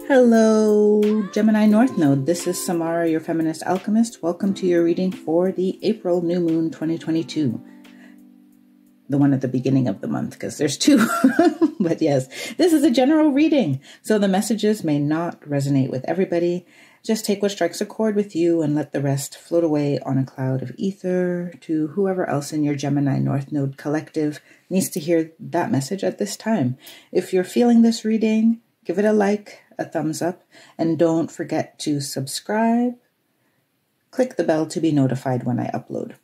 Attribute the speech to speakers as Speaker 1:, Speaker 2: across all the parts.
Speaker 1: Hello, Gemini North Node. This is Samara, your feminist alchemist. Welcome to your reading for the April New Moon 2022. The one at the beginning of the month, because there's two. But yes, this is a general reading, so the messages may not resonate with everybody. Just take what strikes a chord with you and let the rest float away on a cloud of ether to whoever else in your Gemini North Node collective needs to hear that message at this time. If you're feeling this reading, give it a like, a thumbs up, and don't forget to subscribe. Click the bell to be notified when I upload.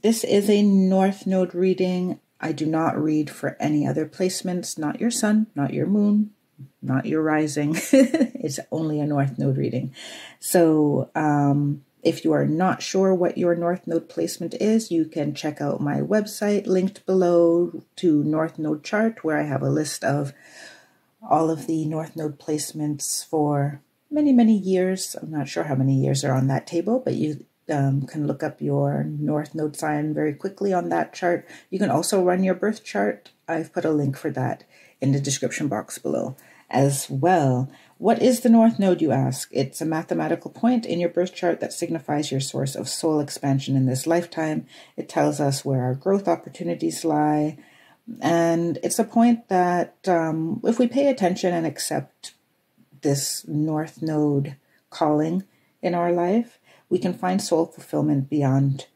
Speaker 1: This is a North Node reading. I do not read for any other placements, not your sun, not your moon, not your rising. It's only a North Node reading. So if you are not sure what your North Node placement is, you can check out my website linked below to North Node chart, where I have a list of all of the North Node placements for many, many years. I'm not sure how many years are on that table, but you can look up your North Node sign very quickly on that chart. You can also run your birth chart. I've put a link for that in the description box below as well. What is the North Node, you ask? It's a mathematical point in your birth chart that signifies your source of soul expansion in this lifetime. It tells us where our growth opportunities lie. And it's a point that if we pay attention and accept this North Node calling in our life, we can find soul fulfillment beyond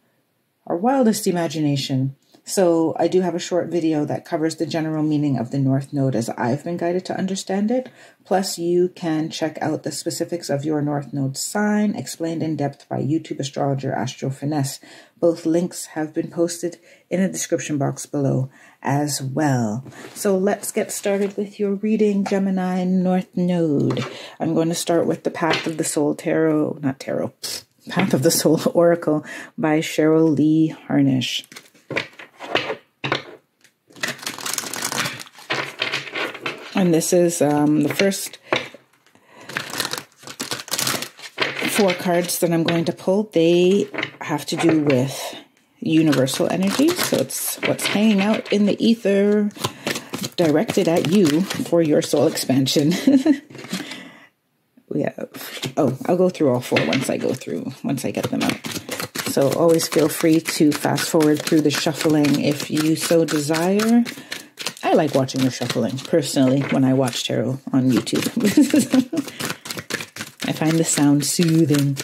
Speaker 1: our wildest imagination. So I do have a short video that covers the general meaning of the North Node as I've been guided to understand it. Plus, you can check out the specifics of your North Node sign, explained in depth by YouTube astrologer Astro Finesse. Both links have been posted in the description box below as well. So let's get started with your reading, Gemini North Node. I'm going to start with the Path of the Soul Path of the Soul Oracle by Cheryl Lee Harnish. And this is the first 4 cards that I'm going to pull. They have to do with universal energy. So it's what's hanging out in the ether directed at you for your soul expansion. We have, I'll go through all 4 once I get them out. So always feel free to fast forward through the shuffling if you so desire. I like watching the shuffling, personally, when I watch tarot on YouTube. I find the sound soothing.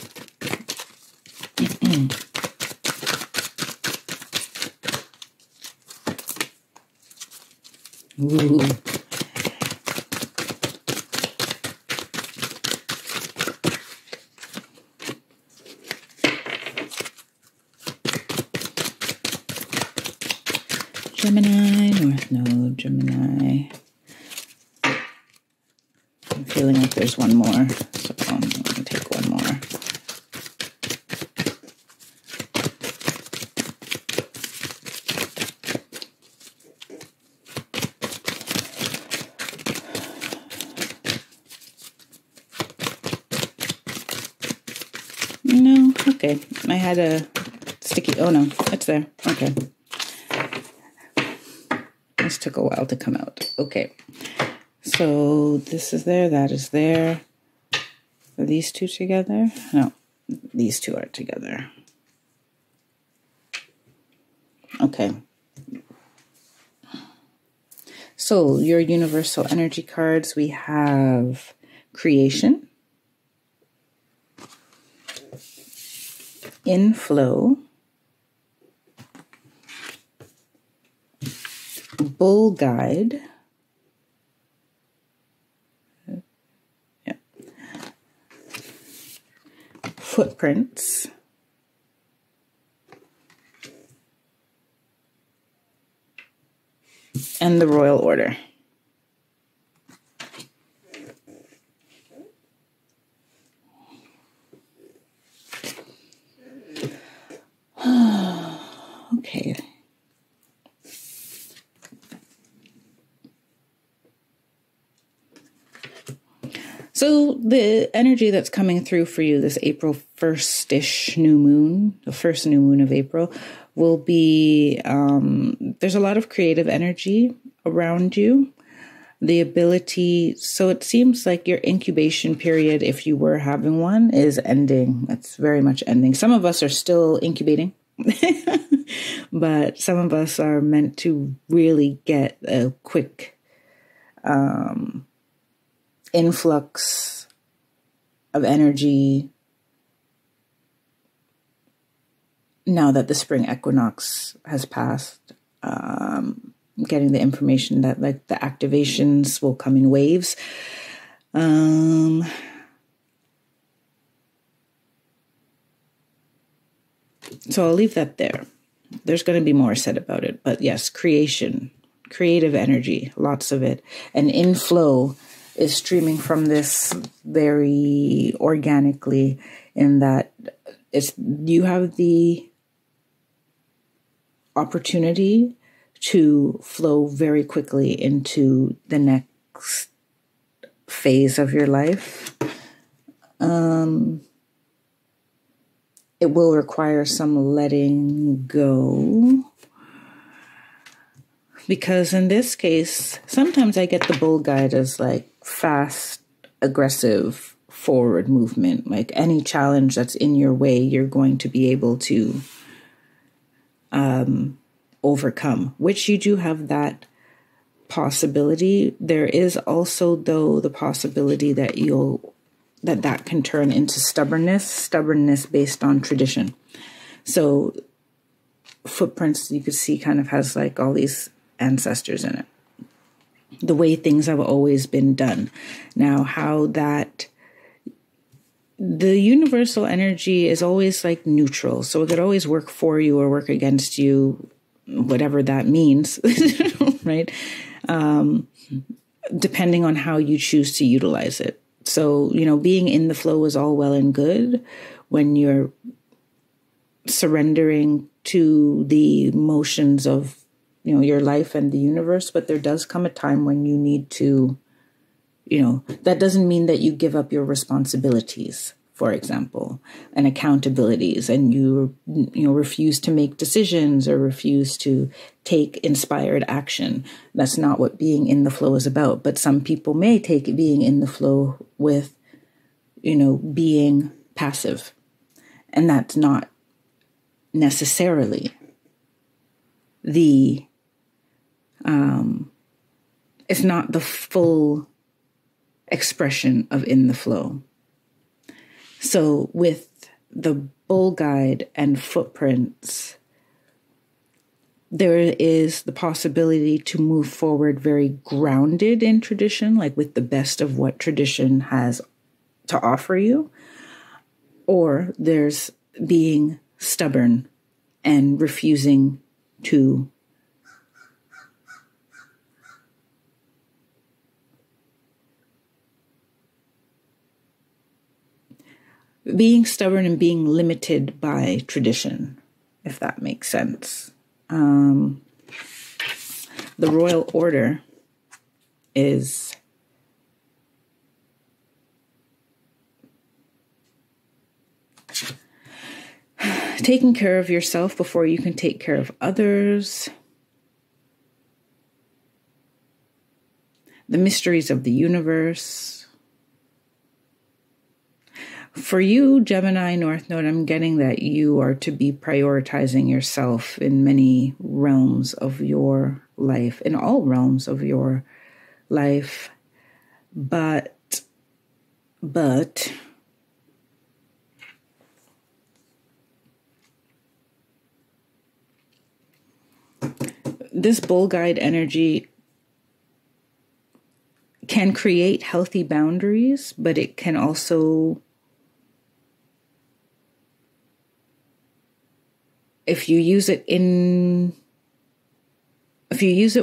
Speaker 1: Ooh. Gemini, North Node, Gemini. I'm feeling like there's one more, so I'm going to take one more. No, okay. I had a sticky, oh no, it's there, okay. This took a while to come out. Okay, so this is there, that is there. Are these 2 together? No, these 2 are together. Okay. So your universal energy cards, we have creation, inflow, bull guide, footprints, and the royal order. Okay. So the energy that's coming through for you this April 1st-ish new moon, the first new moon of April, will be, there's a lot of creative energy around you. The ability, so it seems like your incubation period, if you were having one, is ending. It's very much ending. Some of us are still incubating, but some of us are meant to really get a quick influx of energy now that the spring equinox has passed. Getting the information that like the activations will come in waves. So I'll leave that there. There's going to be more said about it, but yes, creation, creative energy, lots of it. And inflow is streaming from this very organically, in that you have the opportunity to flow very quickly into the next phase of your life. It will require some letting go, because in this case, sometimes I get the bull guide as like fast, aggressive, forward movement. Like any challenge that's in your way, you're going to be able to overcome, which you do have that possibility. There is also, though, the possibility that that can turn into stubbornness based on tradition. So footprints, you could see, kind of has like all these ancestors in it, the way things have always been done. Now, how that the universal energy is always like neutral, so it could always work for you or work against you, whatever that means, right? Depending on how you choose to utilize it. So, being in the flow is all well and good when you're surrendering to the motions of, your life and the universe. But there does come a time when you need to, that doesn't mean that you give up your responsibilities, for example, and accountabilities, and you refuse to make decisions or refuse to take inspired action. That's not what being in the flow is about. But some people may take being in the flow with, being passive. And that's not necessarily it's not the full expression of in the flow. So with the bull guide and footprints, there is the possibility to move forward very grounded in tradition, like with the best of what tradition has to offer you. Or there's being stubborn and refusing to being stubborn and being limited by tradition, if that makes sense. The royal order is taking care of yourself before you can take care of others. The mysteries of the universe. For you, Gemini North Node, I'm getting that you are to be prioritizing yourself in many realms of your life, in all realms of your life. But this bull guide energy can create healthy boundaries, but it can also, if you use it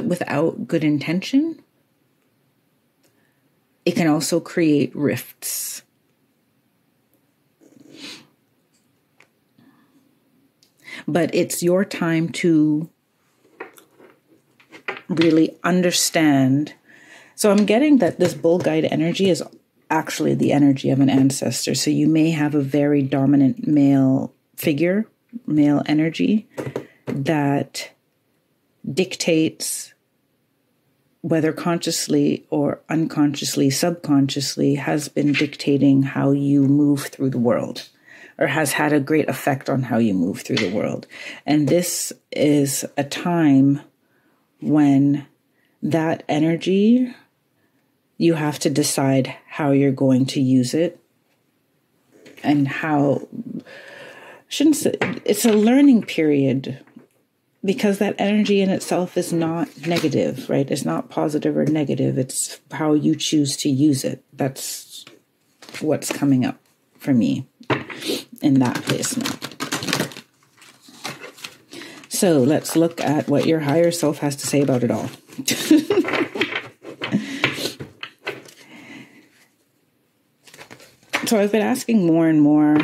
Speaker 1: without good intention, it can also create rifts. But it's your time to really understand. So I'm getting that this bull guide energy is actually the energy of an ancestor. So you may have a very dominant male figure, male energy, that dictates whether consciously or unconsciously, subconsciously, has been dictating how you move through the world, or has had a great effect on how you move through the world. And this is a time when that energy, you have to decide how you're going to use it, and how, shouldn't say, it's a learning period, because that energy in itself is not negative, right? It's not positive or negative. It's how you choose to use it. That's what's coming up for me in that placement. So let's look at what your higher self has to say about it all. So I've been asking more and more,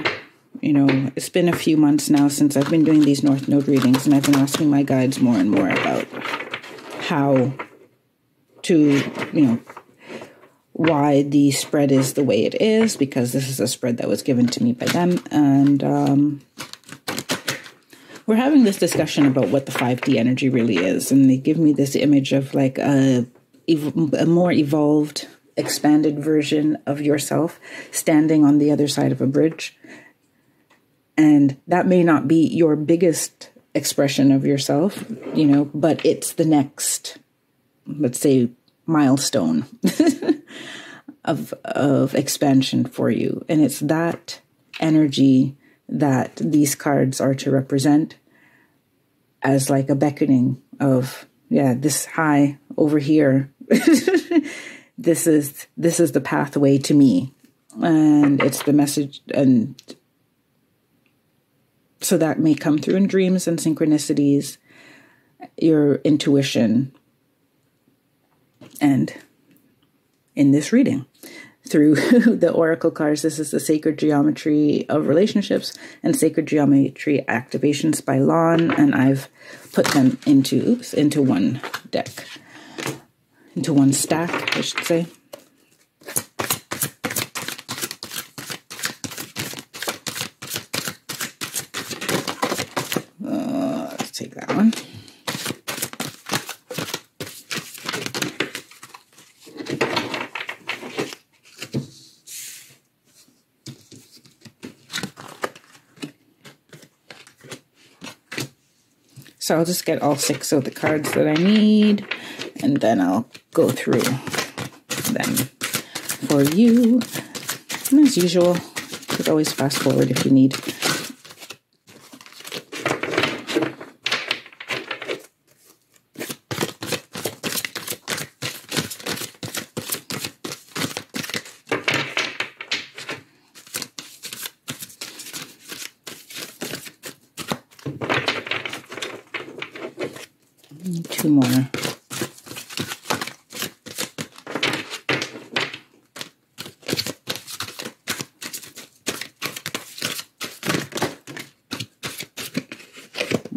Speaker 1: it's been a few months now since I've been doing these North Node readings, and I've been asking my guides more and more about how to, why the spread is the way it is, because this is a spread that was given to me by them. And we're having this discussion about what the 5D energy really is. And they give me this image of like a more evolved, expanded version of yourself standing on the other side of a bridge. And that may not be your biggest expression of yourself, but it's the next, let's say, milestone of expansion for you. And it's that energy that these cards are to represent, as like a beckoning of, this high over here. This is the pathway to me. And it's the message. And so that may come through in dreams and synchronicities, your intuition, and in this reading through the oracle cards. This is the Sacred Geometry of Relationships and Sacred Geometry Activations by Lon, and I've put them into one deck, into one stack, I should say. Let's take that one. So I'll just get all 6 of the cards that I need, and then I'll go through them for you. And as usual, you could always fast forward if you need. Two more.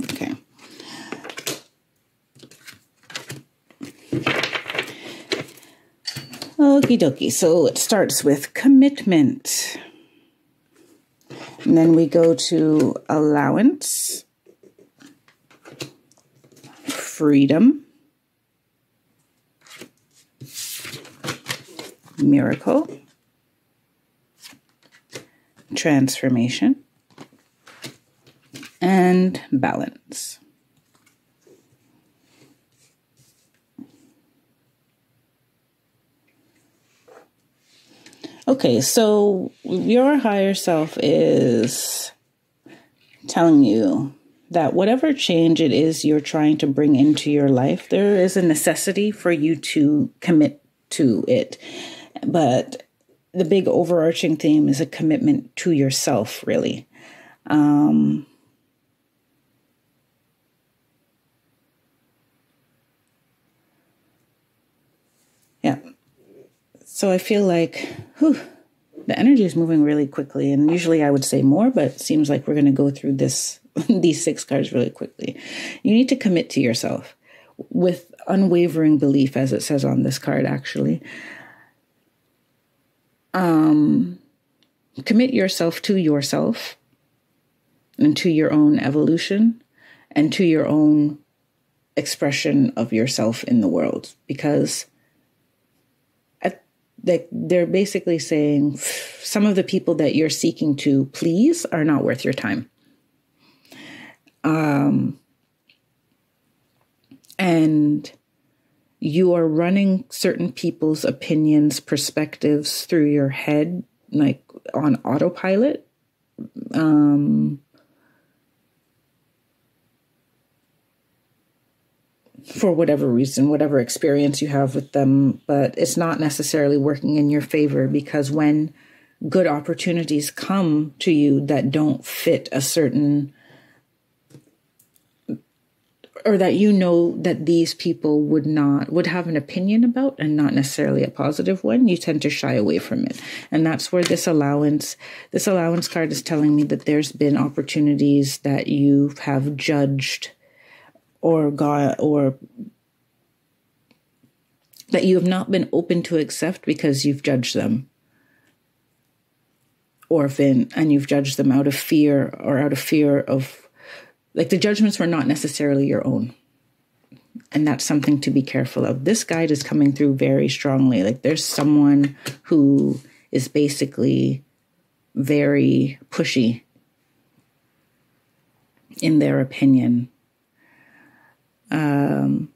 Speaker 1: Okay. Okie dokie. So it starts with commitment. And then we go to allowance, freedom, miracle, transformation, and balance. Okay, so your higher self is telling you that whatever change it is you're trying to bring into your life, there is a necessity for you to commit to it. But the big overarching theme is a commitment to yourself, really. Yeah. So I feel like, the energy is moving really quickly. And usually I would say more, but it seems like we're going to go through these 6 cards really quickly. You need to commit to yourself with unwavering belief, as it says on this card, actually. Commit yourself to yourself and to your own evolution and to your own expression of yourself in the world, because they're basically saying some of the people that you're seeking to please are not worth your time. And you are running certain people's opinions, perspectives through your head, like on autopilot. For whatever reason, whatever experience you have with them, but it's not necessarily working in your favor, because when good opportunities come to you that don't fit a certain, or that you know that these people would have an opinion about and not necessarily a positive one, you tend to shy away from it. And that's where this allowance card is telling me that there's been opportunities that you have judged or that you have not been open to accept because you've judged them. And you've judged them out of fear of, like, the judgments were not necessarily your own. And that's something to be careful of. This guide is coming through very strongly. Like, there's someone who is basically very pushy in their opinion. And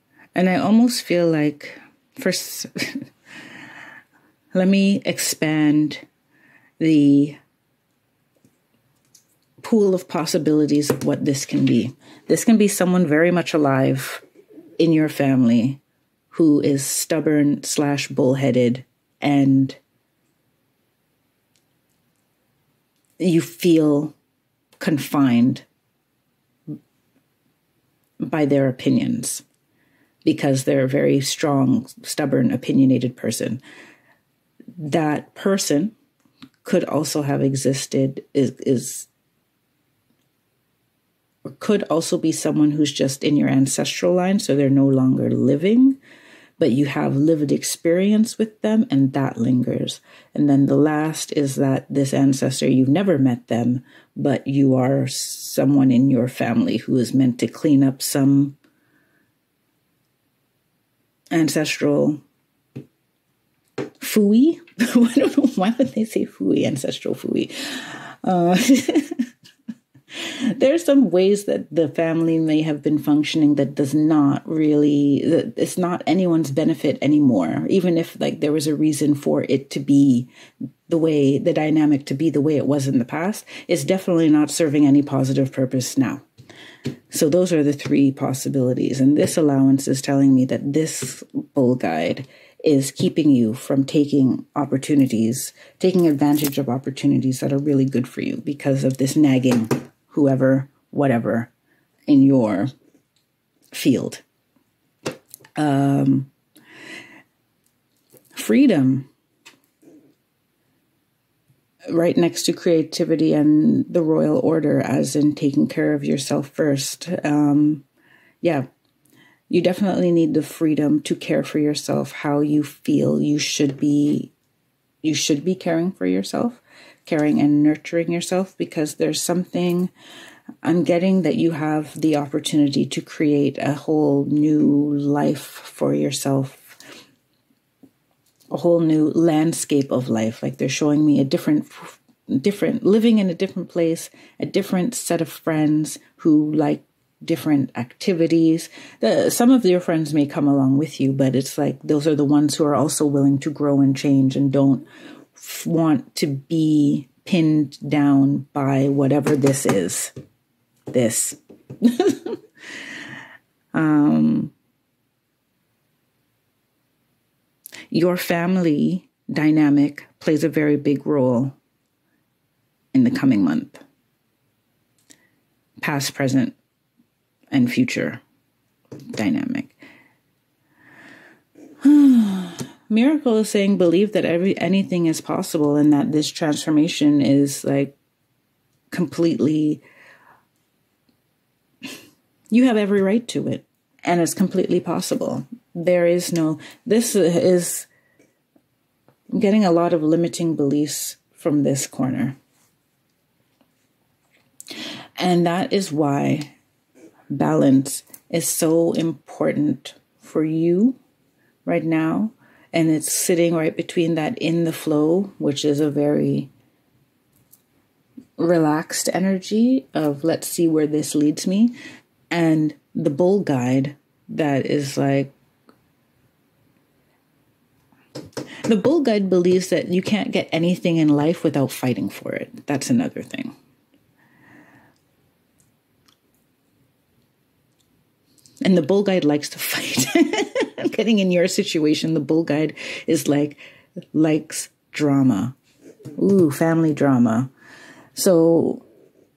Speaker 1: I almost feel like, first, let me expand the pool of possibilities of what this can be. This can be someone very much alive in your family who is stubborn / bullheaded, and you feel confined by their opinions because they're a very strong, stubborn, opinionated person. That person could also have existed, or could also be someone who's just in your ancestral line, so they're no longer living, but you have lived experience with them, and that lingers. And then the last is that this ancestor, you've never met them, but you are someone in your family who is meant to clean up some ancestral fooey. I don't know, why would they say fooey, ancestral fooey? There's some ways that the family may have been functioning that does not really, it's not anyone's benefit anymore. Even if, like, there was a reason for it to be the dynamic to be the way it was in the past, it's definitely not serving any positive purpose now. So those are the three possibilities. And this allowance is telling me that this bull guide is keeping you from taking advantage of opportunities that are really good for you because of this nagging whoever, whatever, in your field. Freedom, right next to creativity and the royal order, as in taking care of yourself first. You definitely need the freedom to care for yourself how you feel you should be caring for yourself, caring and nurturing yourself, because there's something I'm getting that you have the opportunity to create a whole new life for yourself, a whole new landscape of life. Like, they're showing me a different living in a different place, a different set of friends who like different activities. Some of your friends may come along with you, but it's like those are the ones who are also willing to grow and change and don't want to be pinned down by whatever this is. Your family dynamic plays a very big role in the coming month. Past, present, and future dynamic. Miracle is saying believe that anything is possible, and that this transformation is like completely, you have every right to it, and it's completely possible. I'm getting a lot of limiting beliefs from this corner. And that is why balance is so important for you right now. And it's sitting right between that in the flow, which is a very relaxed energy of let's see where this leads me, and the bull guide that is like, the bull guide believes that you can't get anything in life without fighting for it. That's another thing. And the bull guide likes to fight. Getting in your situation, the bull guide is likes drama. Ooh, family drama. So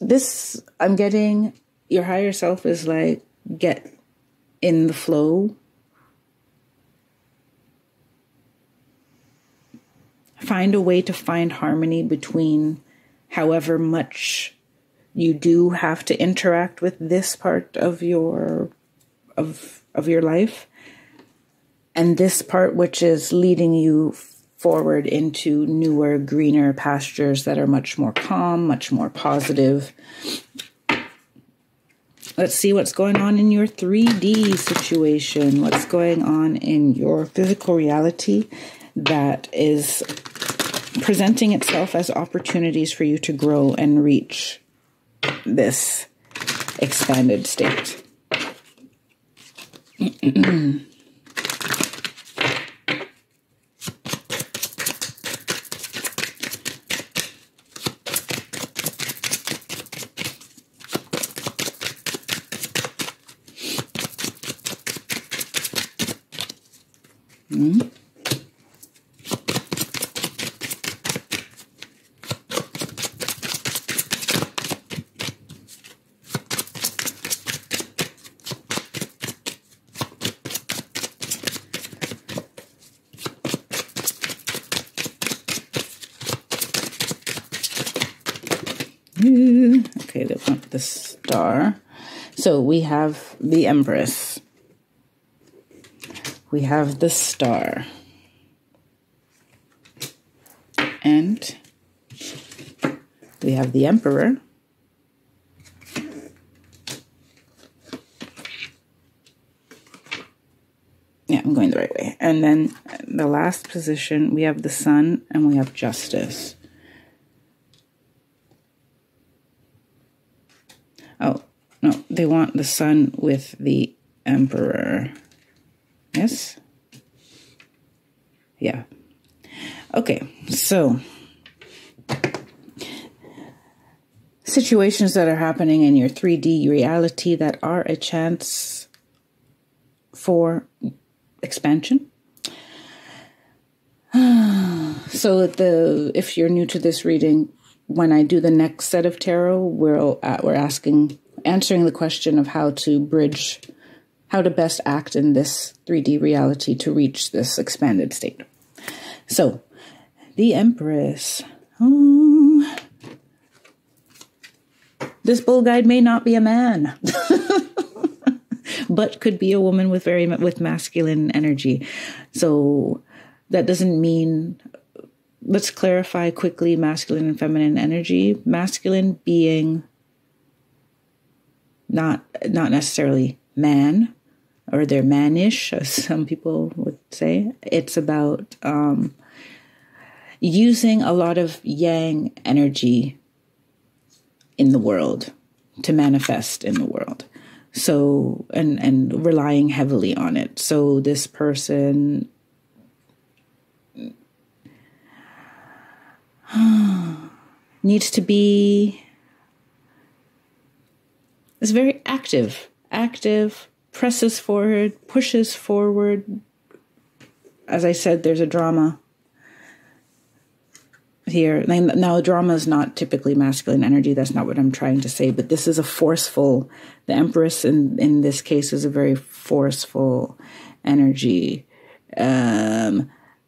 Speaker 1: this, I'm getting, your higher self is like, get in the flow. Find a way to find harmony between however much you do have to interact with this part of your life, and this part which is leading you forward into newer, greener pastures that are much more calm, much more positive. Let's see what's going on in your 3D situation. What's going on in your physical reality that is presenting itself as opportunities for you to grow and reach this expanded state. Okay, they want the star. So we have the Empress. We have the star. And we have the Emperor. Yeah, I'm going the right way. And then the last position, we have the Sun and we have Justice. Oh, no, they want the Sun with the Emperor. Yes? Yeah. Okay, so situations that are happening in your 3D reality that are a chance for expansion. So if you're new to this reading, when I do the next set of tarot, we're answering the question of how to best act in this 3D reality to reach this expanded state. So, the Empress. Oh, this bull guide may not be a man, but could be a woman with masculine energy. So that doesn't mean. Let's clarify quickly masculine and feminine energy. Masculine being not necessarily man, or they're mannish, as some people would say. It's about using a lot of yang energy in the world to manifest in the world. So, and relying heavily on it. So this person needs to be, is very active, presses forward, pushes forward. As I said, there's a drama here. Now, drama is not typically masculine energy. That's not what I'm trying to say. But this is a forceful, the Empress in this case is a very forceful energy.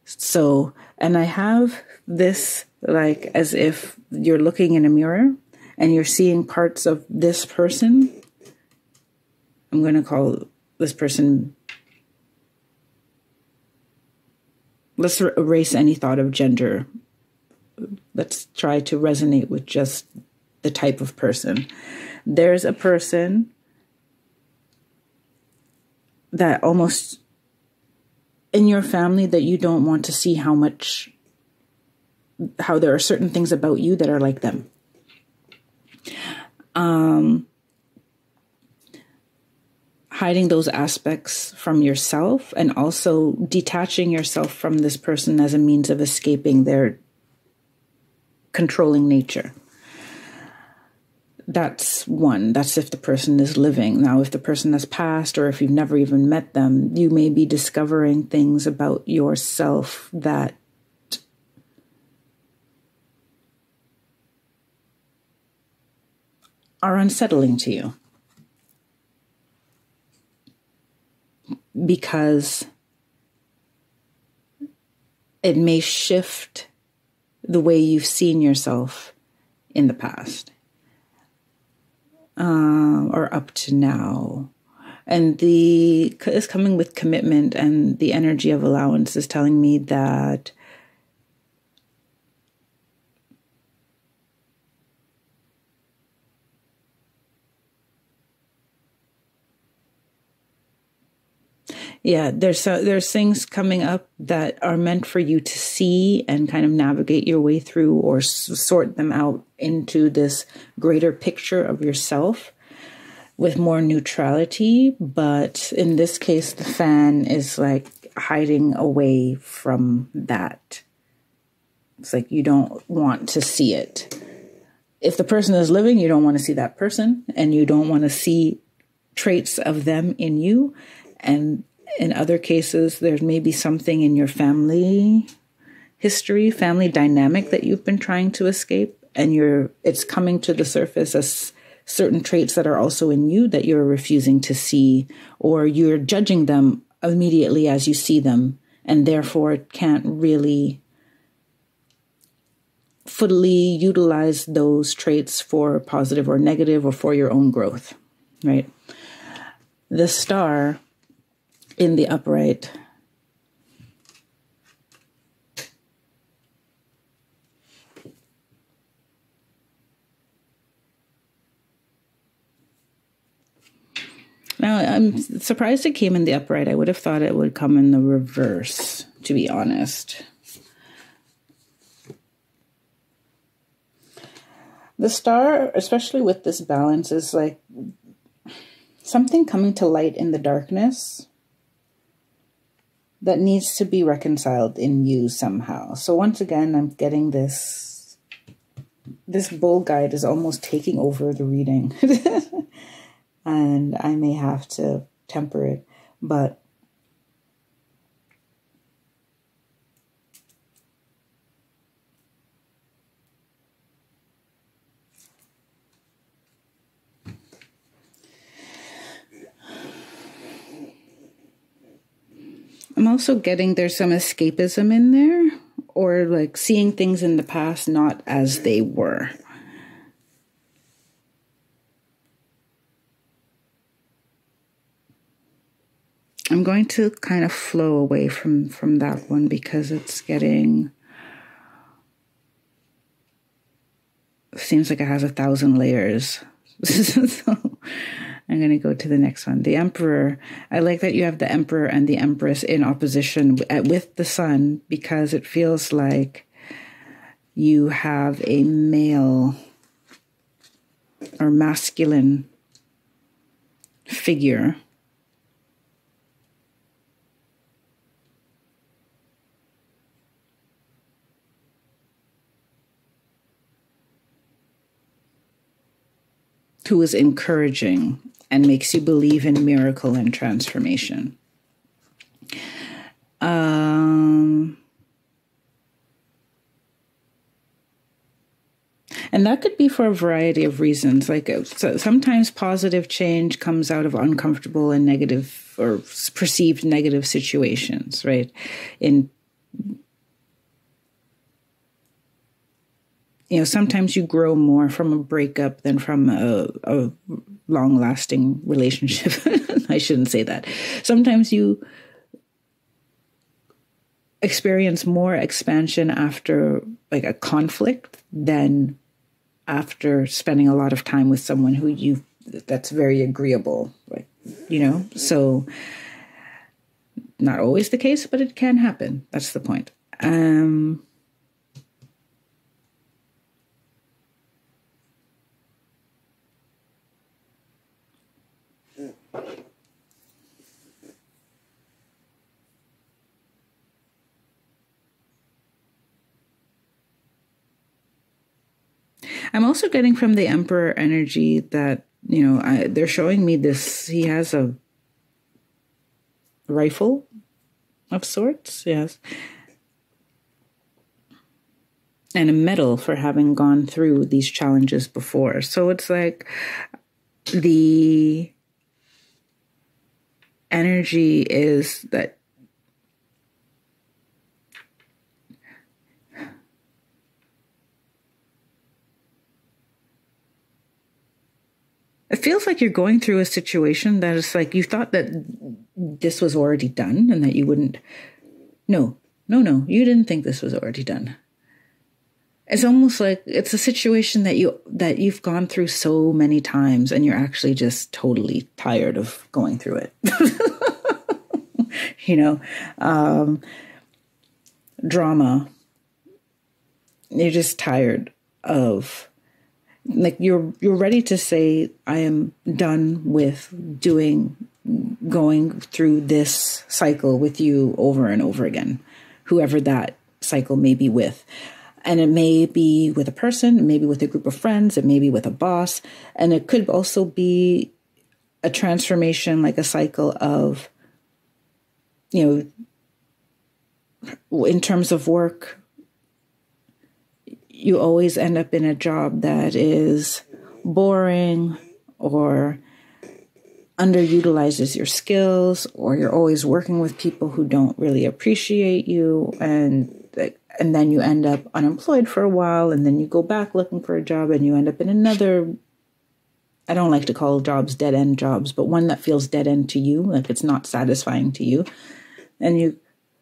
Speaker 1: So, and I have this like as if you're looking in a mirror and you're seeing parts of this person. I'm going to call this person, let's erase any thought of gender. Let's try to resonate with just the type of person. There's a person that almost in your family that you don't want to see how there are certain things about you that are like them. Hiding those aspects from yourself and also detaching yourself from this person as a means of escaping their controlling nature. That's one. That's if the person is living. Now, if the person has passed or if you've never even met them, you may be discovering things about yourself that are unsettling to you. Because it may shift the way you've seen yourself in the past. Or up to now. And it's coming with commitment, and the energy of allowance is telling me that there's things coming up that are meant for you to see and kind of navigate your way through or sort them out into this greater picture of yourself with more neutrality. But in this case, the fan is like hiding away from that. It's like you don't want to see it. If the person is living, you don't want to see that person, and you don't want to see traits of them in you. And in other cases, there may be something in your family history, family dynamic that you've been trying to escape, and it's coming to the surface as certain traits that are also in you that you're refusing to see, or you're judging them immediately as you see them, and therefore can't really fully utilize those traits for positive or negative or for your own growth, right? The star in the upright now, I'm surprised it came in the upright. I would have thought it would come in the reverse, to be honest. The star, especially with this balance, is like something coming to light in the darkness that needs to be reconciled in you somehow. So once again, I'm getting this bull guide is almost taking over the reading. And I may have to temper it, but I'm also getting there's some escapism in there, or like seeing things in the past not as they were. I'm going to kind of flow away from that one because it's seems like it has 1,000 layers. So I'm going to go to the next one. The Emperor. I like that you have the Emperor and the Empress in opposition with the Sun, because it feels like you have a male or masculine figure who is encouraging and makes you believe in miracle and transformation. And that could be for a variety of reasons. Like sometimes positive change comes out of uncomfortable and negative or perceived negative situations, right? Sometimes you grow more from a breakup than from a long-lasting relationship. I shouldn't say that. Sometimes you experience more expansion after like a conflict than after spending a lot of time with someone who that's very agreeable, like, so not always the case, but it can happen. That's the point. I'm also getting from the Emperor energy that, they're showing me this. He has a rifle of sorts, yes, and a medal for having gone through these challenges before. So it's like the energy is that it feels like you're going through a situation that is like you thought that this was already done and that you wouldn't. No, you didn't think this was already done. It's almost like it's a situation that you've gone through so many times and you're actually just totally tired of going through it. Drama. You're just tired of. Like you're ready to say, I am done with going through this cycle with you over and over again, whoever that cycle may be with. And it may be with a person, it may be with a group of friends, it may be with a boss. And it could also be a transformation, like a cycle of, in terms of work, you always end up in a job that is boring or underutilizes your skills, or you're always working with people who don't really appreciate you, and then you end up unemployed for a while, and then you go back looking for a job and you end up in another, I don't like to call jobs dead-end jobs, but one that feels dead-end to you, like it's not satisfying to you. And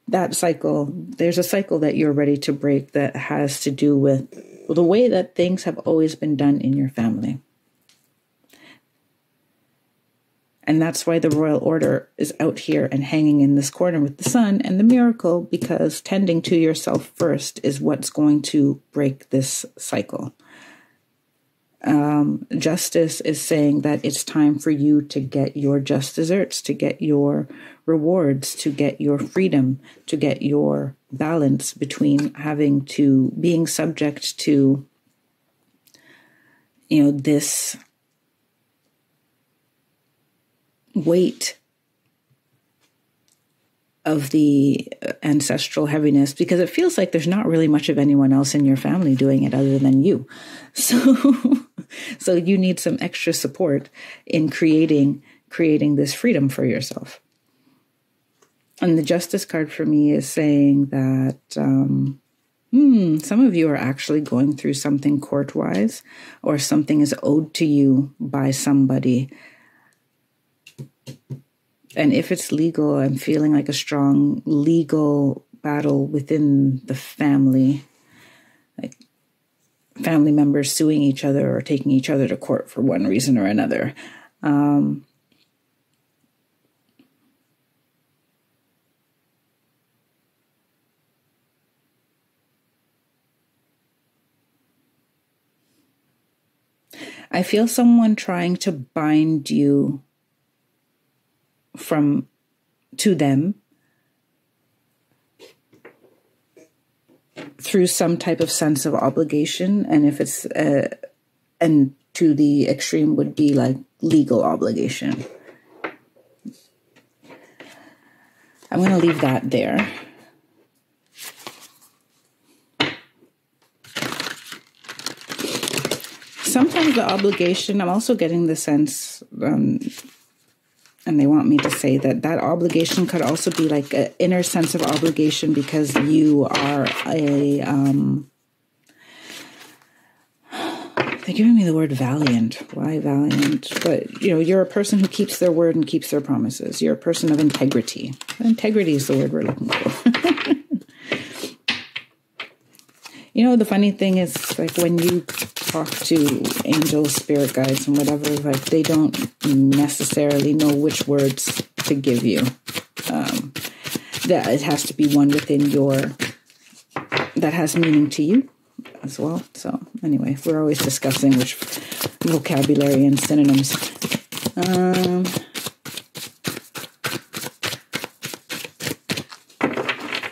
Speaker 1: that cycle, there's a cycle that you're ready to break that has to do with the way that things have always been done in your family. And that's why the royal order is out here and hanging in this corner with the sun and the miracle, because tending to yourself first is what's going to break this cycle. Justice is saying that it's time for you to get your just desserts, to get your rewards, to get your freedom, to get your balance between being subject to, this weight of the ancestral heaviness, because it feels like there's not really much of anyone else in your family doing it other than you. So you need some extra support in creating this freedom for yourself. And the Justice card for me is saying that some of you are actually going through something court-wise, or something is owed to you by somebody. And if it's legal, I'm feeling like a strong legal battle within the family, like family members suing each other or taking each other to court for one reason or another. I feel someone trying to bind you to them through some type of sense of obligation. And if it's, and to the extreme would be like legal obligation. I'm going to leave that there. Sometimes the obligation, I'm also getting the sense, and they want me to say that obligation could also be like an inner sense of obligation because you are they're giving me the word valiant. Why valiant? But, you're a person who keeps their word and keeps their promises. You're a person of integrity. Integrity is the word we're looking for. The funny thing is, like, when you talk to angels, spirit guides, and whatever, like, they don't necessarily know which words to give you. that it has to be one within that has meaning to you as well. So anyway, we're always discussing which vocabulary and synonyms.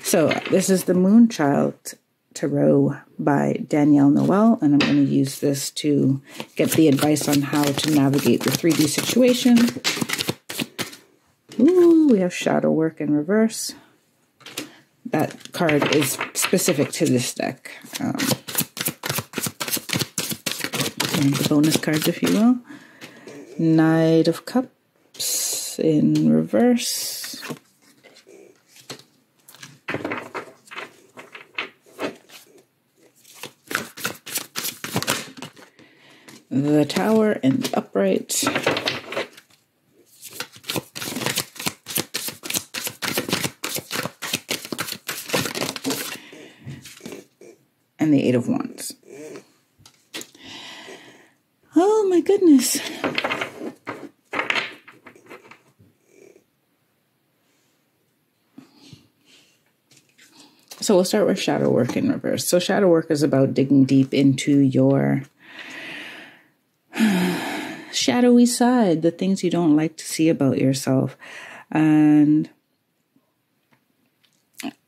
Speaker 1: So this is the Moonchild Tarot by Danielle Noel, and I'm going to use this to get the advice on how to navigate the 3D situation. Ooh, we have shadow work in reverse. That card is specific to this deck. And the bonus cards, if you will. Knight of Cups in reverse. The Tower in the upright. And the Eight of Wands. Oh my goodness. So we'll start with shadow work in reverse. So shadow work is about digging deep into your shadowy side, the things you don't like to see about yourself. And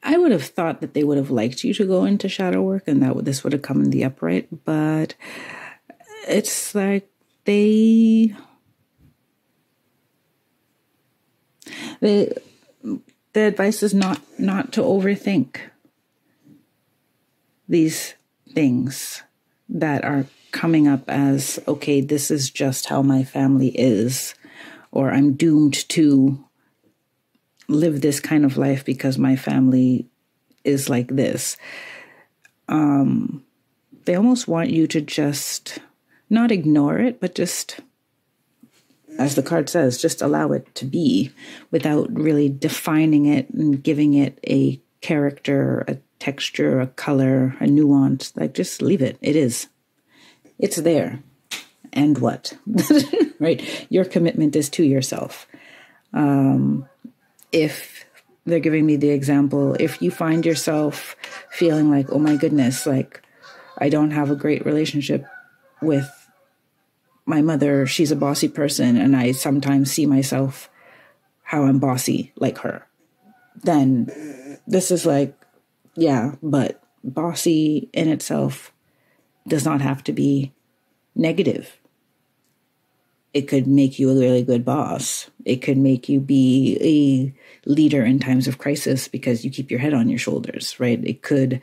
Speaker 1: I would have thought that they would have liked you to go into shadow work and that this would have come in the upright, but it's like the advice is not to overthink these things that are coming up as, okay, this is just how my family is, or I'm doomed to live this kind of life because my family is like this. They almost want you to just not ignore it, but just, as the card says, just allow it to be without really defining it and giving it a character, a texture, a color, a nuance. Like, just leave it. It is. It's there. And what? Right? Your commitment is to yourself. If they're giving me the example, if you find yourself feeling like, oh my goodness, like I don't have a great relationship with my mother, she's a bossy person, and I sometimes see myself how I'm bossy like her, then this is like, yeah, but bossy in itself does not have to be negative. It could make you a really good boss. It could make you be a leader in times of crisis because you keep your head on your shoulders, right? It could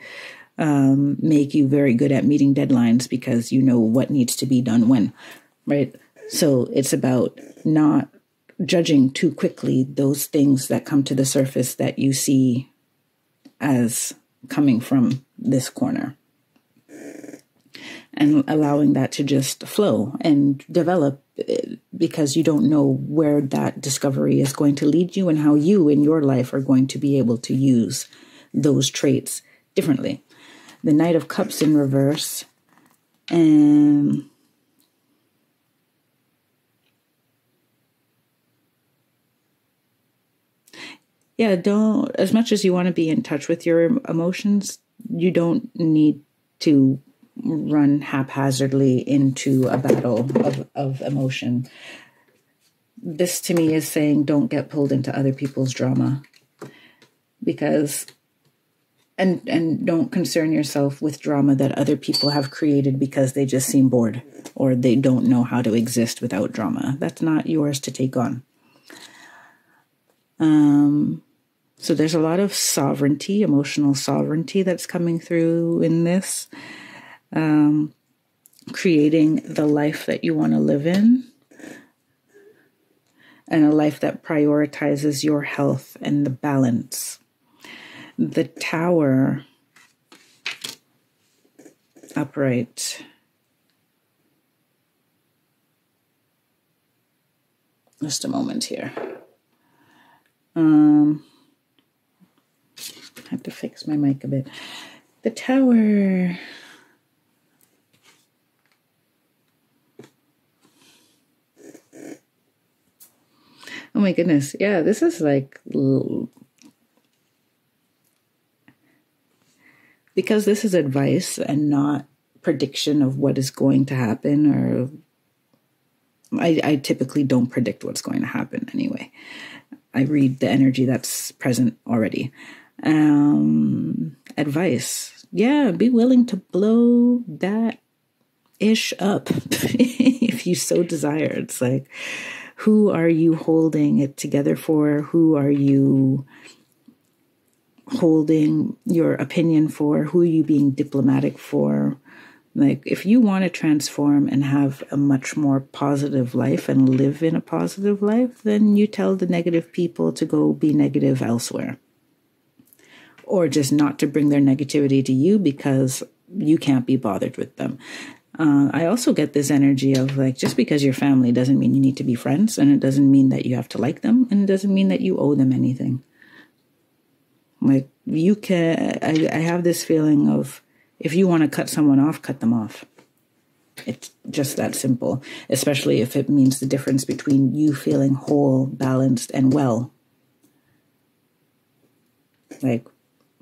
Speaker 1: make you very good at meeting deadlines because you know what needs to be done when, right? So it's about not judging too quickly those things that come to the surface that you see as coming from this corner, and allowing that to just flow and develop, because you don't know where that discovery is going to lead you and how you in your life are going to be able to use those traits differently. The Knight of Cups in reverse, and yeah, don't, as much as you want to be in touch with your emotions, you don't need to run haphazardly into a battle of emotion. This to me is saying don't get pulled into other people's drama, because and don't concern yourself with drama that other people have created because they just seem bored or they don't know how to exist without drama. That's not yours to take on. So there's a lot of sovereignty, emotional sovereignty that's coming through in this. Creating the life that you want to live in, and a life that prioritizes your health and the balance. The Tower upright. Just a moment here. I have to fix my mic a bit. The Tower. Oh my goodness. Yeah, this is like because this is advice and not prediction of what is going to happen, or I typically don't predict what's going to happen anyway. I read the energy that's present already. Advice. Yeah, be willing to blow that ish up if you so desire. It's like, who are you holding it together for? Who are you holding your opinion for? Who are you being diplomatic for? Like, if you want to transform and have a much more positive life and live in a positive life, then you tell the negative people to go be negative elsewhere. Or just not to bring their negativity to you because you can't be bothered with them. I also get this energy of like, just because you're family doesn't mean you need to be friends, and it doesn't mean that you have to like them, and it doesn't mean that you owe them anything. Like, you can, I have this feeling of, if you want to cut someone off, cut them off. It's just that simple, especially if it means the difference between you feeling whole, balanced, and well. Like,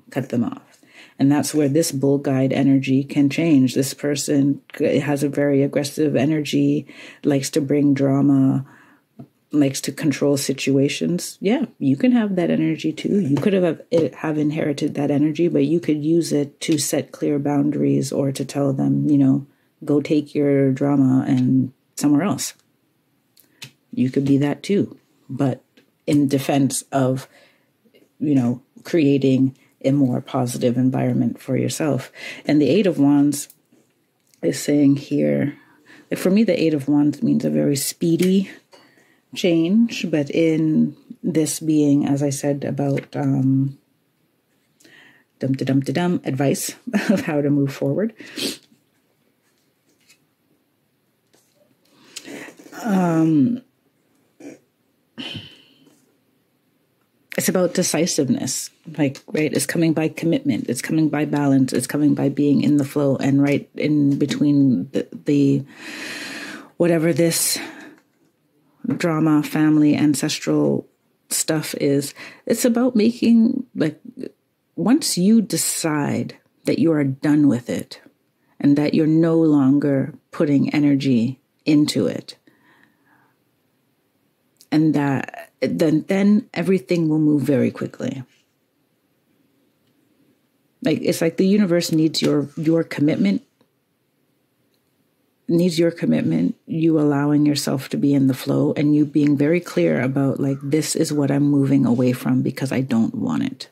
Speaker 1: cut them off. And that's where this bull guide energy can change. This person has a very aggressive energy, likes to bring drama, likes to control situations. Yeah, you can have that energy too. You could have inherited that energy, but you could use it to set clear boundaries, or to tell them, you know, go take your drama and somewhere else. You could be that too, but in defense of, you know, creating a more positive environment for yourself. And the Eight of Wands is saying here, for me, the Eight of Wands means a very speedy change, but in this being, as I said, about advice of how to move forward. It's about decisiveness, like, right? It's coming by commitment. It's coming by balance. It's coming by being in the flow, and right in between the whatever this drama, family, ancestral stuff is. It's about making, like, once you decide that you are done with it and that you're no longer putting energy into it, and that then everything will move very quickly. Like, it's like the universe needs your commitment, you allowing yourself to be in the flow, and you being very clear about, like, this is what I'm moving away from because I don't want it.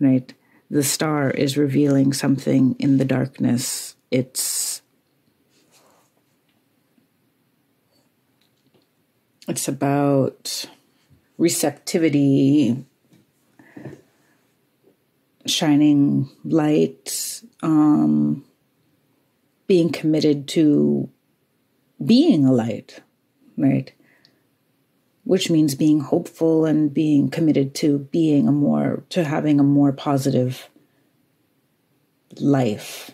Speaker 1: Right? The star is revealing something in the darkness. It's about receptivity, shining light, being committed to being a light, right? Which means being hopeful and being committed to being having a more positive life.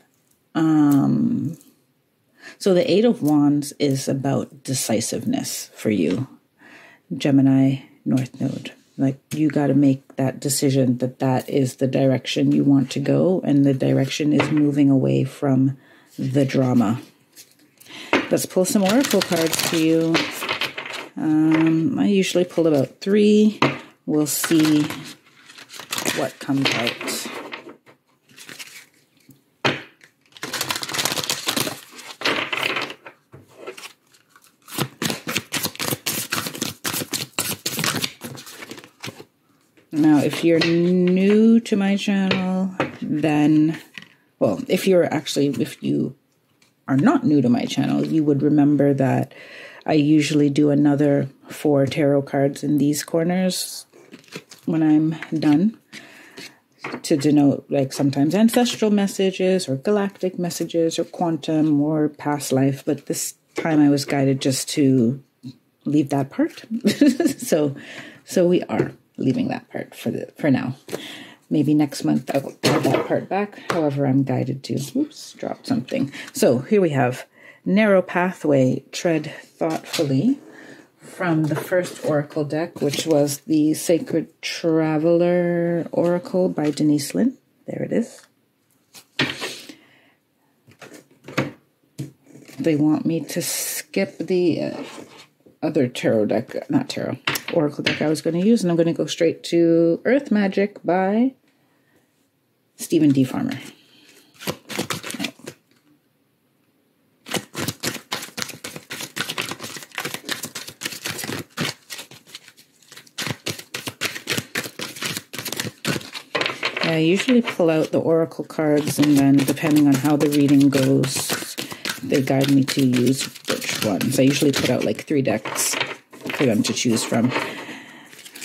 Speaker 1: So the Eight of Wands is about decisiveness for you, Gemini North Node. Like, you got to make that decision that is the direction you want to go, and the direction is moving away from the drama. Let's pull some oracle cards for you. I usually pull about 3. We'll see what comes out. Now, if you're new to my channel, then, well, if you are not new to my channel, you would remember that I usually do another 4 tarot cards in these corners when I'm done, to denote, like, sometimes ancestral messages or galactic messages or quantum or past life. But this time I was guided just to leave that part. So we are leaving that part for now. Maybe next month I will add that part back. However, I'm guided to. Oops, dropped something. So here we have Narrow Pathway, Tread Thoughtfully, from the first oracle deck, which was the Sacred Traveler Oracle by Denise Lynn. There it is. They want me to skip the other tarot deck, not tarot, oracle deck I was going to use, and I'm going to go straight to Earth Magic by Stephen D. Farmer. I usually pull out the oracle cards, and then depending on how the reading goes, they guide me to use which ones. I usually put out like 3 decks for them to choose from.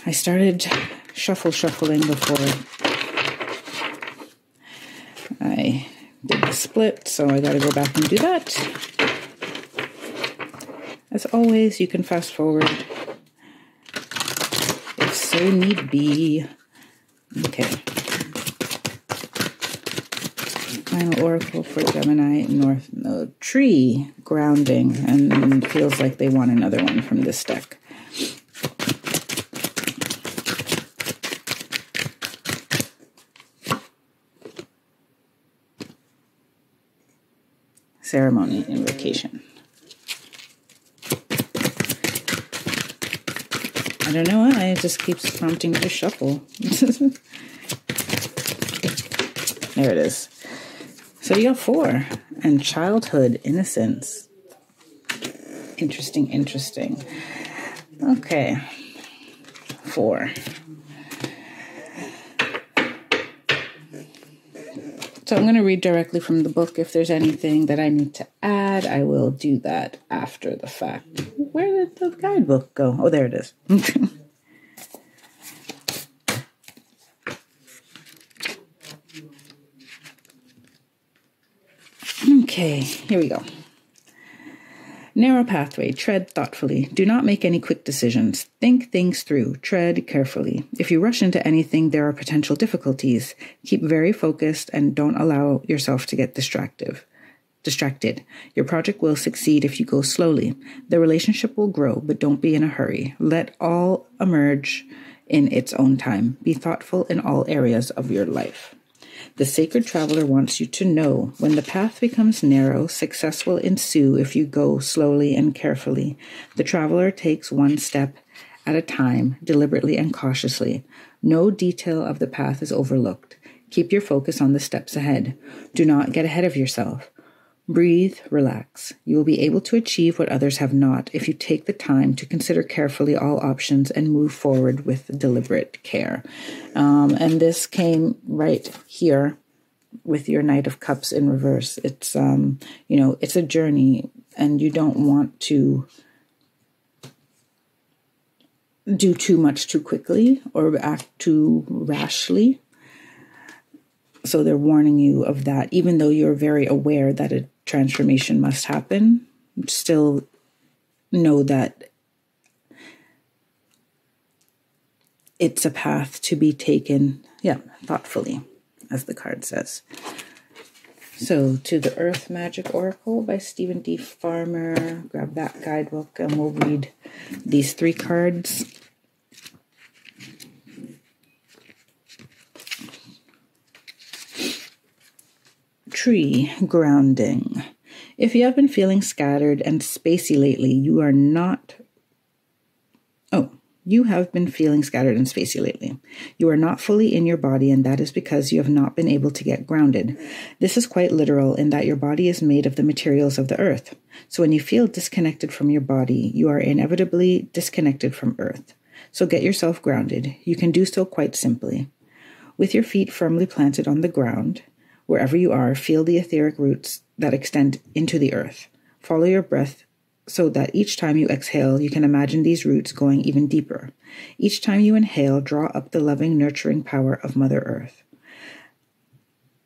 Speaker 1: I started shuffling before I did the split, so I got to go back and do that. As always, you can fast forward if so need be. Okay. Final oracle for Gemini, North Node. Tree, grounding, and feels like they want another one from this deck. Ceremony, invocation. I don't know why, it just keeps prompting me to shuffle. There it is. So you got 4. And childhood, innocence. Interesting, interesting. Okay. 4. So I'm going to read directly from the book. If there's anything that I need to add, I will do that after the fact. Where did the guidebook go? Oh, there it is. Okay, here we go. Narrow pathway, tread thoughtfully. Do not make any quick decisions. Think things through. Tread carefully. If you rush into anything, there are potential difficulties. Keep very focused and don't allow yourself to get distracted. Your project will succeed if you go slowly. The relationship will grow, but don't be in a hurry. Let all emerge in its own time. Be thoughtful in all areas of your life. The sacred traveler wants you to know when the path becomes narrow, success will ensue if you go slowly and carefully. The traveler takes one step at a time, deliberately and cautiously. No detail of the path is overlooked. Keep your focus on the steps ahead. Do not get ahead of yourself. Breathe, relax. You will be able to achieve what others have not if you take the time to consider carefully all options and move forward with deliberate care. And this came right here with your Knight of Cups in reverse. It's, it's a journey, and you don't want to do too much too quickly or act too rashly. So they're warning you of that, even though you're very aware that a transformation must happen. Still know that it's a path to be taken, thoughtfully, as the card says. So to the Earth Magic Oracle by Stephen D. Farmer. Grab that guidebook and we'll read these 3 cards. Tree, grounding. If you have been feeling scattered and spacey lately, you have been feeling scattered and spacey lately. You are not fully in your body, and that is because you have not been able to get grounded. This is quite literal in that your body is made of the materials of the earth. So when you feel disconnected from your body, you are inevitably disconnected from earth. So get yourself grounded. You can do so quite simply. With your feet firmly planted on the ground, wherever you are, feel the etheric roots that extend into the earth. Follow your breath so that each time you exhale, you can imagine these roots going even deeper. Each time you inhale, draw up the loving, nurturing power of Mother Earth.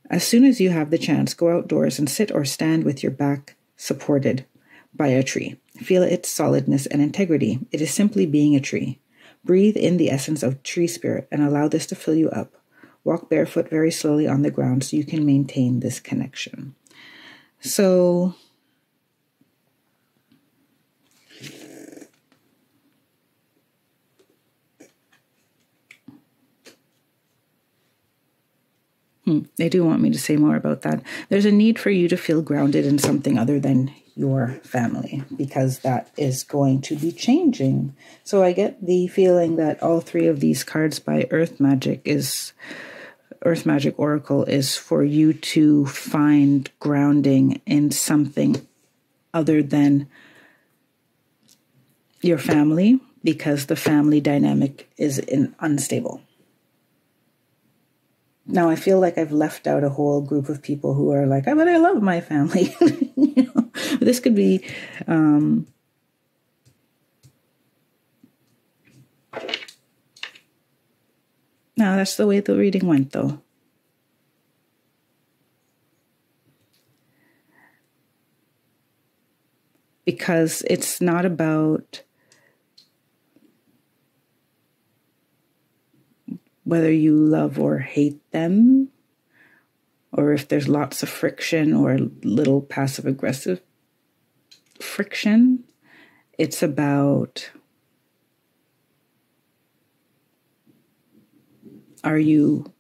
Speaker 1: As soon as you have the chance, go outdoors and sit or stand with your back supported by a tree. Feel its solidness and integrity. It is simply being a tree. Breathe in the essence of tree spirit and allow this to fill you up. Walk barefoot very slowly on the ground so you can maintain this connection. So, They do want me to say more about that. There's a need for you to feel grounded in something other than your family, because that is going to be changing. So I get the feeling that all three of these cards by Earth Magic Oracle is for you to find grounding in something other than your family, because the family dynamic is unstable. Now, I feel like I've left out a whole group of people who are like, but I love my family. This could be... no, that's the way the reading went, though. Because it's not about whether you love or hate them, or if there's lots of friction or little passive-aggressive friction. It's about, are you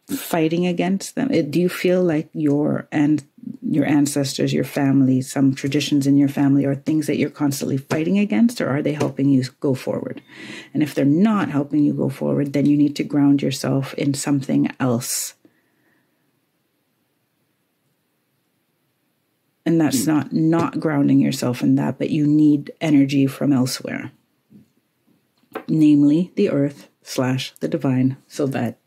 Speaker 1: fighting against them? Do you feel like your ancestors, your family, some traditions in your family are things that you're constantly fighting against, or are they helping you go forward? And if they're not helping you go forward, then you need to ground yourself in something else. And that's not grounding yourself in that, but you need energy from elsewhere, namely the earth / the divine, so that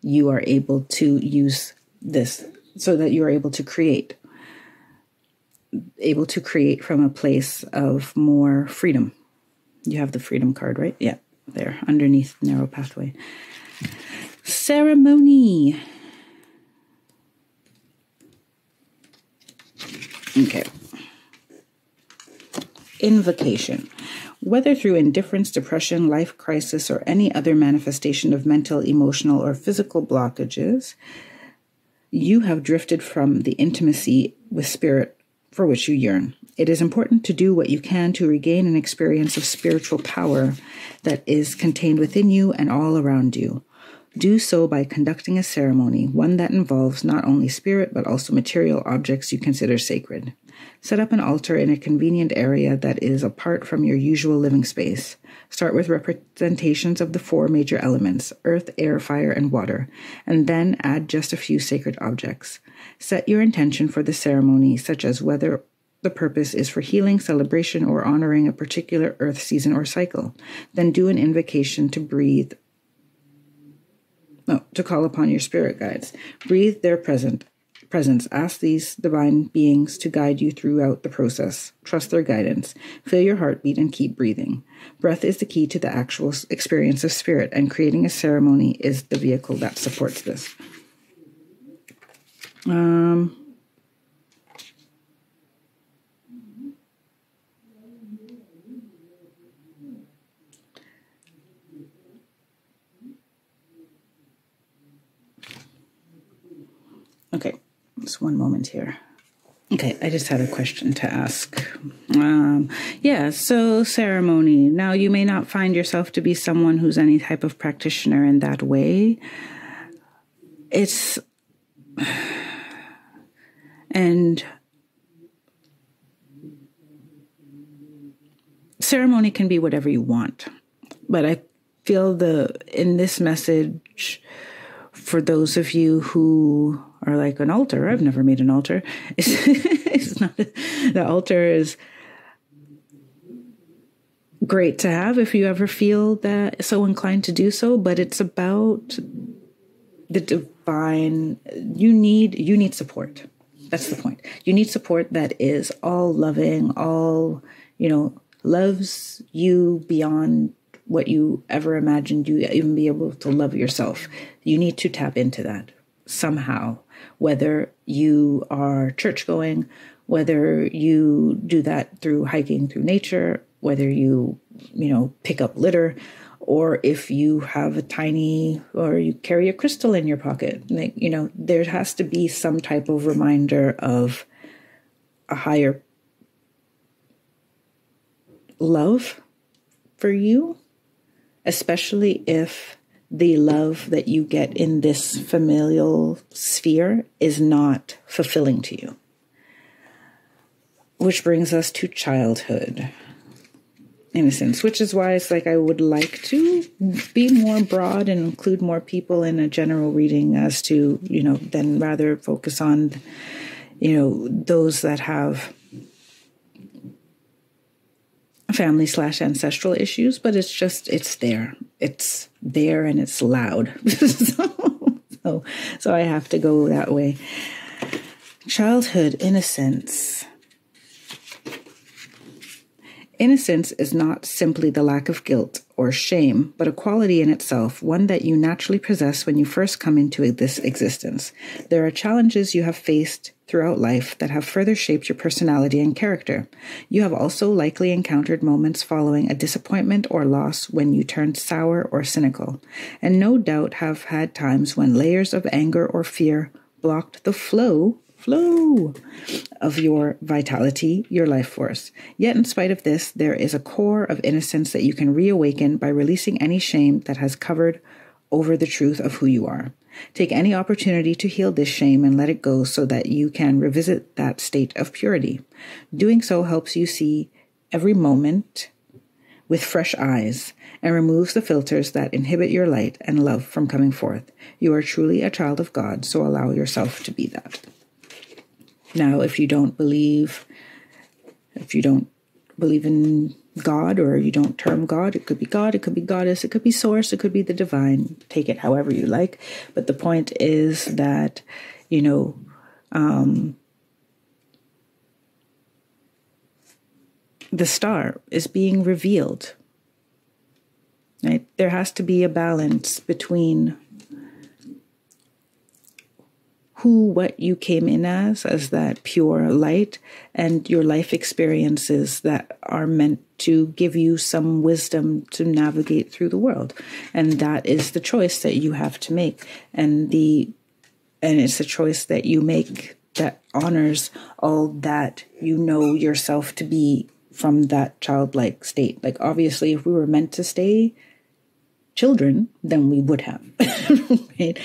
Speaker 1: you are able to use this, so that you are able to create from a place of more freedom. You have the freedom card, right? Yeah, there, underneath narrow pathway. Ceremony. Okay. Invocation. Whether through indifference, depression, life crisis, or any other manifestation of mental, emotional, or physical blockages, you have drifted from the intimacy with spirit for which you yearn. It is important to do what you can to regain an experience of spiritual power that is contained within you and all around you. Do so by conducting a ceremony, one that involves not only spirit but also material objects you consider sacred. Set up an altar in a convenient area that is apart from your usual living space. Start with representations of the 4 major elements, earth, air, fire, and water, and then add just a few sacred objects. Set your intention for the ceremony, such as whether the purpose is for healing, celebration, or honoring a particular earth season or cycle. Then do an invocation to call upon your spirit guides. Breathe their presence. Ask these divine beings to guide you throughout the process. Trust their guidance. Feel your heartbeat and keep breathing. Breath is the key to the actual experience of spirit, and creating a ceremony is the vehicle that supports this. Okay. Just one moment here. Okay, I just had a question to ask. So ceremony. Now, you may not find yourself to be someone who's any type of practitioner in that way. And ceremony can be whatever you want. But I feel in this message, for those of you who are like, an altar, I've never made an altar. It's not, the altar is great to have if you ever feel that so inclined to do so, but it's about the divine. You need support. That's the point. You need support that is all loving, all, loves you beyond what you ever imagined you even be able to love yourself. You need to tap into that somehow, whether you are church going, whether you do that through hiking through nature, whether you pick up litter, or if you have or you carry a crystal in your pocket. There has to be some type of reminder of a higher love for you, especially if the love that you get in this familial sphere is not fulfilling to you. Which brings us to childhood. Innocence, which is why it's like I would like to be more broad and include more people in a general reading as to, then rather focus on, those that have family/ancestral issues, but it's there. It's there and it's loud. So I have to go that way. Childhood innocence. Innocence is not simply the lack of guilt or shame, but a quality in itself, one that you naturally possess when you first come into this existence. There are challenges you have faced throughout life that have further shaped your personality and character. You have also likely encountered moments following a disappointment or loss when you turned sour or cynical, and no doubt have had times when layers of anger or fear blocked the flow of your vitality, your life force. Yet in spite of this, there is a core of innocence that you can reawaken by releasing any shame that has covered over the truth of who you are. Take any opportunity to heal this shame and let it go so that you can revisit that state of purity. Doing so helps you see every moment with fresh eyes and removes the filters that inhibit your light and love from coming forth. You are truly a child of God, so allow yourself to be that. Now, if you don't believe in God, or you don't term God, it could be God, it could be Goddess, it could be Source, it could be the divine. Take it however you like. But the point is that, the star is being revealed. Right? There has to be a balance between what you came in as that pure light, and your life experiences that are meant to give you some wisdom to navigate through the world. And that is the choice that you have to make. And it's a choice that you make that honors all that you know yourself to be from that childlike state. Like, obviously, if we were meant to stay children, then we would have, right?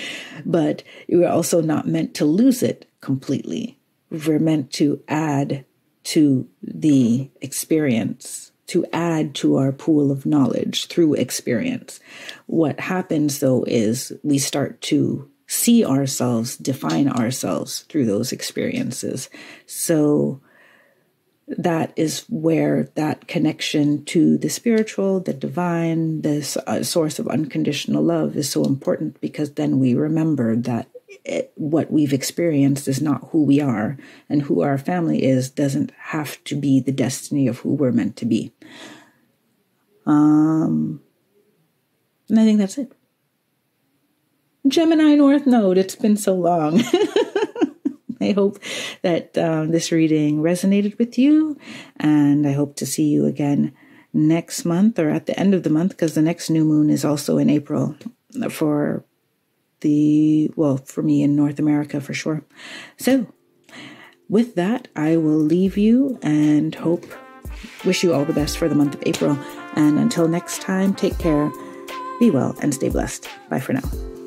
Speaker 1: But we're also not meant to lose it completely. We're meant to add to the experience, to add to our pool of knowledge through experience. What happens, though, is we start to see ourselves, define ourselves through those experiences. So that is where that connection to the spiritual, the divine, this source of unconditional love is so important, because then we remember that what we've experienced is not who we are, and who our family is doesn't have to be the destiny of who we're meant to be. And I think that's it. Gemini North Node, it's been so long. I hope that this reading resonated with you, and I hope to see you again next month, or at the end of the month, because the next new moon is also in April for me in North America for sure. So with that, I will leave you and wish you all the best for the month of April. And until next time, take care, be well, and stay blessed. Bye for now.